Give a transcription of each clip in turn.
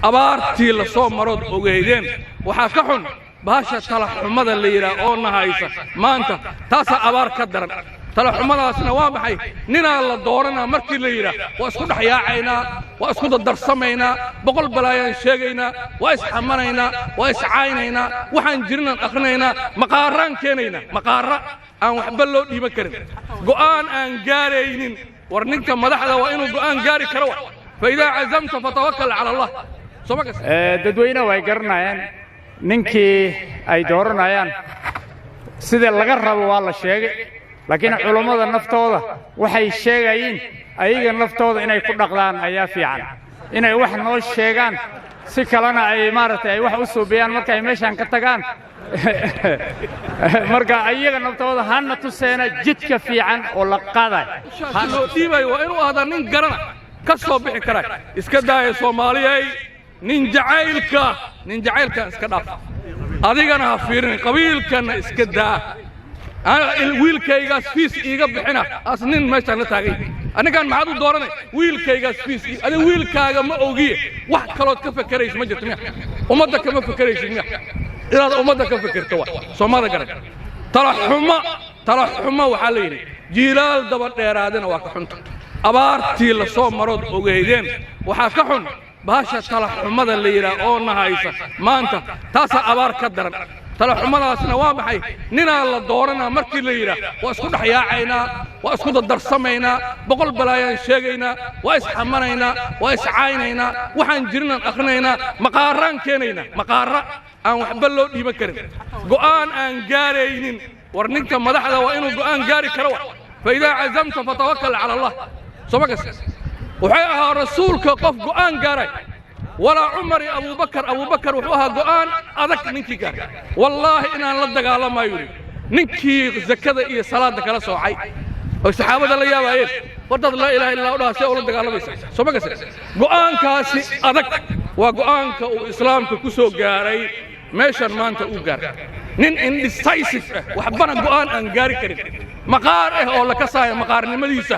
abaartii la soo marood ogeydeen waxaa ka xun bahasha talaxumada la yiraahdo oo nahaysa maanta taas abaar ka daran talaxumadaasna waa maxay ninaa la dooranaa markii la yiraahdo waa isku dhaxyaacaynaa waa isku darsamaynaa boqol balaayaan sheegaynaa waa isxamanaynaa waa iscaynaynaa waxaan jirnaan akhrinaynaa maqaaraan keenaynaa maqaara aan waxba loo dhiiban karin go'aan aan gaaraynin war ninka madaxda waa inuu go'aan gaari karo فإذا عزمت فتوكل على الله dadweynaha way garanayaan ninkii ay dooranayaan sida laga rabo waa la sheegay laakiin culimada naftooda waxay sheegayeen ayaga naftooda inay ku dhaqdaan ayaa fiican inay wax noo sheegaan si kalena ay maartay ay wax u suubiyaan marka ay meeshan ka tagaan marka ayaga naftooda hana tuseena jidka fiican oo la qaaday loo dhiibay waa inuu ahda nin garana ka soo bixi kara iska daaya Soomaaliyay nin jacaylka iska dhaaf adigana ha fiirin qabiilkana iska daa ana wiilkaygaas fiis iiga bixina as nin meesha la taagay anigan maxaad u dooranay wiilkaygaas fiis adiga wiilkaaga ma ogiye wax kale ka fakarayso ma jirto ummadda kama fakarayso inaad ummadda ka fakirto waa Soomaalida garan talaxuma waxa la yiri jiilaal daba dheeraadana waa ka xunta abaartii la soo marood ogeydeen waxaa ka xun bahasha talaxumada la yiraahdo oo nahaysa maanta taas abaar ka daran talaxumadaasna waa maxay ninaa la dooranaa markii la yiraahdo waa isku dhaxyaacaynaa waa isku darsamaynaa boqol balaayaan sheegaynaa waa isxamanaynaa waa iscaynaynaa waxaan jirnaan akhrinaynaa maqaaraan keenaynaa maqaara aan waxba loo dhiiban karin go'aan aan gaaraynin war ninka madaxda waa inuu go'aan gaari karo فإذا عزمت فتوكل على الله سمعت وحياها رسولك قف قرآن قاري ولا عمر أبو بكر وحوها قرآن أذك ننكي قاري والله إن أنا لدق على ما يريد ننكي زكاة إيه صلاة كلا سوعي والصحابة الله يا باير ورد لا إله إلا الله سيء ولدق على بيس سمعت قرآن كاسي أذك وقرآن كإسلام كسو قاري meeshan maanta uu gaar nin indecisive waxbana go'aan aan gaari karin maqaar oo la ka saayo maqaarnimadiisa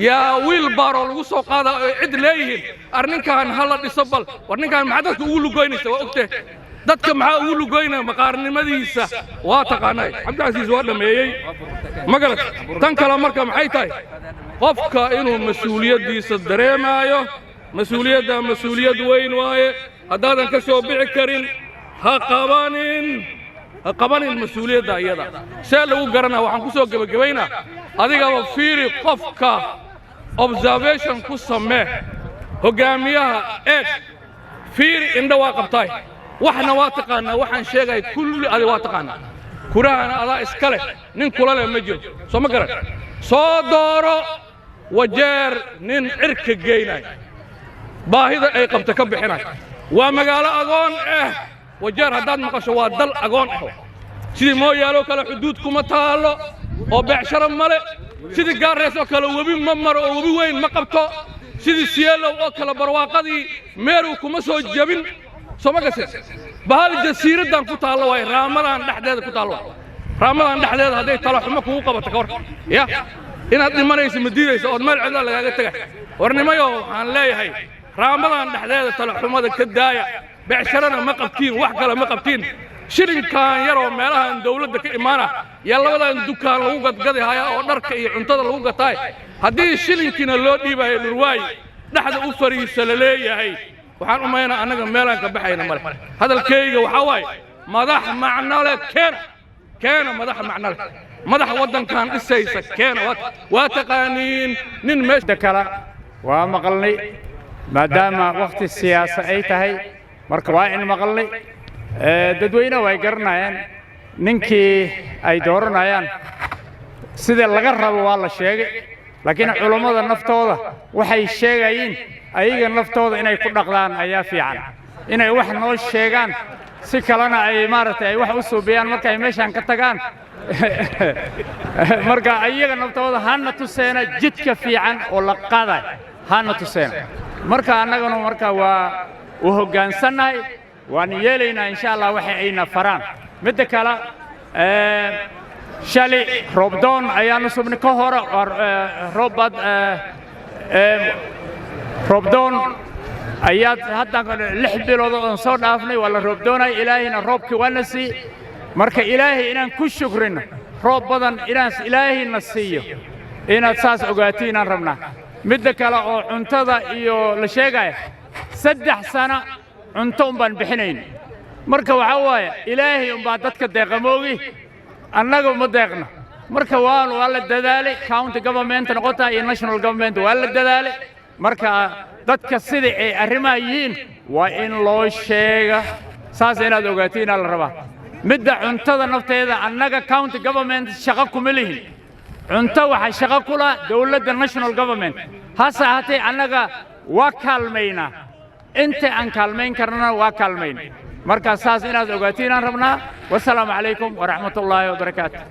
yaa wiil baro lagu soo qaada cid leeyihiin arninkan hala dhiso bal warninkan maxaa dadka ugu lugoynaysa waa ogtay dadka maxaa ugu lugoynaa maqaarnimadiisa waa taqaanay Cabdicasiis waa dhameeyay magalad tan kale marka maxay tahay qofka inuu mas'uuliyadiisa dareemayo mas'uuliyad weyn waaye haddaadan ka soo bixi karin قبانين المسؤولية دايدا سألوا قرنا وحن كسو جبينا أديك فيري قفكا observation كسمه هجاميها إيش فيري إندا واقبتاي وحنا واثقنا وحن شيء كل هذا واثقنا كرانا على إسكاله نين كلاله مجد سما قرن صدارة وجر نين عرك جينا باهذا أي قبتك بحنا ومقال أغون وجار هداد مقاشو waa dal agoon ah sidii mooyaalo kala xuduudkuma taalo oo beecsharo male sidii gaarees oo kala wabi ma maro oo wabi weyn ma qabto sidii siyeelo oo kala barwaaqadii meeru kuma soo jabin soma gasay bahal jasiiradan ku taalo way raamadan dhaxdeeda ku taalo raamadan dhaxdeeda haday talo xumo kugu qabato ka war ya inaad dhimanayso madiidayso oo meel cid lagaaga tagay warnimayo waxaan leeyahay raamadan dhaxdeeda talo xumada ka daaya بعشرنا ما قبتين وحكلا ما قبتين شرين كان يرو مالها دولة كإمانة يلا ولا دكان لوجد قضي هاي أو نرك ينتظر لوجد تاي هذه شرين كنا لودي به الرواي نحن أفري سلالية هاي وحن أمينا أنا مالها كبحينا مال هذا الكيج وحواي مدح معنا لك كان مدح معنا لك مدح ودن كان السيسة كان واتقانين ننمش دكلا ومقلني ما دام وقت السياسة أي تهي marka waa in maqalnay dadweynaha way garanayaan ninkii ay dooranayaan sida laga rabo waa la sheegay laakiin culimada naftooda waxay sheegayeen ayaga naftooda inay ku dhaqdaan ayaa fiican inay wax noo sheegaan si kalena ay maartay ay wax u suubiyaan marka ay meeshan ka tagaan marka ayaga naftooda hana tuseena jidka fiican oo la qaaday hana tuseena marka annagana marka waa وهجان سناي ونيلينا إن شاء الله وحينا فران مدكلا شالي ربضان أيانو سبن كهرة ربض ربضان ayaad hadda 6 bilood oo soo dhaafnay wala roob doonay ilaahina roobkii waa nasi marka ilaahay inaan ku shukrino roob badan inaan ilaahayna siiyo inaad saas ogaatiin aan rabnaa midda kale oo cuntada iyo la sheegay 3 sano cunto baan bixinayn marka waxa waaye ilaahay baa dadka deeqamoogi annaga ma deeqno marka waa la dadaalay county government noqota iyo national government waa la dadaalay marka dadka sidii ay arrimaha yihiin waa in loo sheega saas inaad ogaatiin la rabaa midda cuntada nafteeda annaga county government shaqo kuma lihin cunto waxa shaqo kula dawladda national government hasa hatay annaga waa kaalmayna inta aan kaalmayn karnana waa kaalmayn marka saas inaad ogaatiin aan rabnaa wassalaamu calaykum waraxmatullaahi wabarakaatuh